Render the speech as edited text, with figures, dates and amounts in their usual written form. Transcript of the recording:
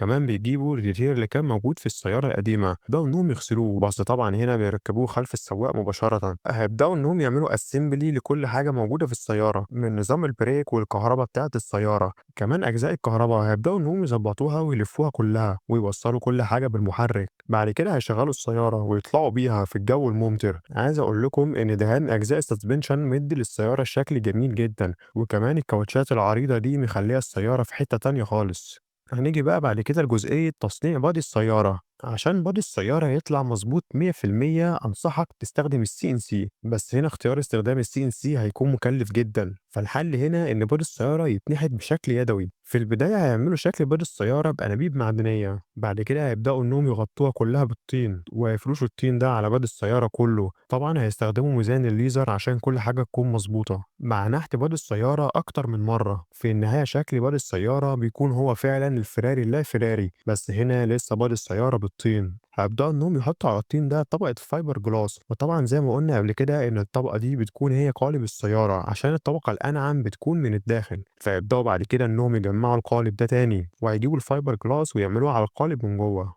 كمان بيجيبوا الريتير اللي كان موجود في السيارة القديمة، يبدأوا إنهم يغسلوه، بس طبعا هنا بيركبوه خلف السواق مباشرة. هيبدأوا إنهم يعملوا اسمبلي لكل حاجة موجودة في السيارة، من نظام البريك والكهرباء بتاعة السيارة، كمان أجزاء الكهرباء هيبدأوا إنهم يظبطوها ويلفوها كلها ويوصلوا كل حاجة بالمحرك. بعد كده هيشغلوا السيارة ويطلعوا بيها في الجو الممطر. عايز أقول لكم إن دهان أجزاء السسبنشن مدي للسيارة شكل جميل جدا، وكمان الكاوتشات العريضة دي مخليها السيارة في حتة تانية خالص. هنيجي بقى بعد كده لجزئية تصنيع بادي السيارة. عشان بادي السيارة يطلع مظبوط 100% أنصحك تستخدم السي ان سي، بس هنا اختيار استخدام السي ان سي هيكون مكلف جدا، فالحل هنا إن بادي السيارة يتنحت بشكل يدوي. في البداية هيعملوا شكل بادي السيارة بأنابيب معدنية، بعد كده هيبدأوا إنهم يغطوها كلها بالطين ويفرشوا الطين ده على بادي السيارة كله. طبعا هيستخدموا ميزان الليزر عشان كل حاجة تكون مظبوطة. مع نحت بادي السيارة أكتر من مرة، في النهاية شكل بادي السيارة بيكون هو فعلا الفيراري اللا فيراري، بس هنا لسه بادي السيارة بالطين. هيبدأوا إنهم يحطوا على الطين ده طبقة فايبر جلاس، وطبعا زي ما قلنا قبل كده إن الطبقة دي بتكون هي قالب السيارة عشان الطبقة الأنعم بتكون من الداخل. فيبدأوا بعد كده إنهم يجمعوا القالب ده تاني، وهيجيبوا الفايبر جلاس ويعملوه على القالب من جوه.